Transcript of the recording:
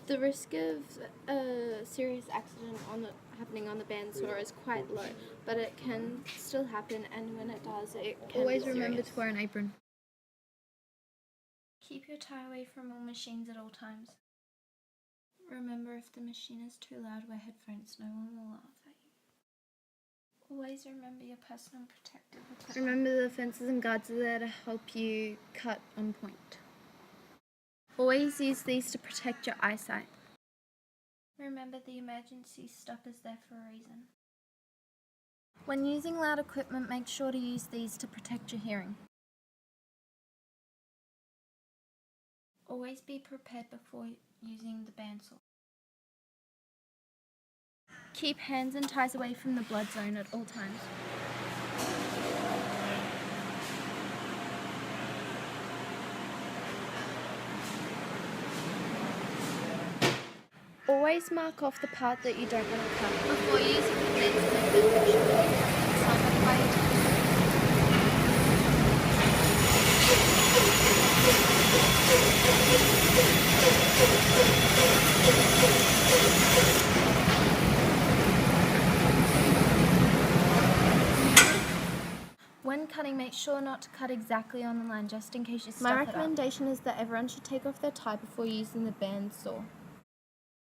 The risk of a serious accident happening on the bandsaw is quite low, but it can still happen, and when it does, it can Always be remember serious. to wear an apron. Keep your tie away from all machines at all times. Remember, if the machine is too loud, wear headphones. No one will laugh at you. Always remember your personal protective equipment. Remember the fences and guards are there to help you cut on point. Always use these to protect your eyesight. Remember, the emergency stop is there for a reason. When using loud equipment, make sure to use these to protect your hearing. Always be prepared before using the bandsaw. Keep hands and ties away from the blood zone at all times. Always mark off the part that you don't want to cut. Before using the blades, make sure you somewhat by your When cutting, make sure not to cut exactly on the line, just in case you stuff it up. My recommendation is that everyone should take off their tie before using the bandsaw.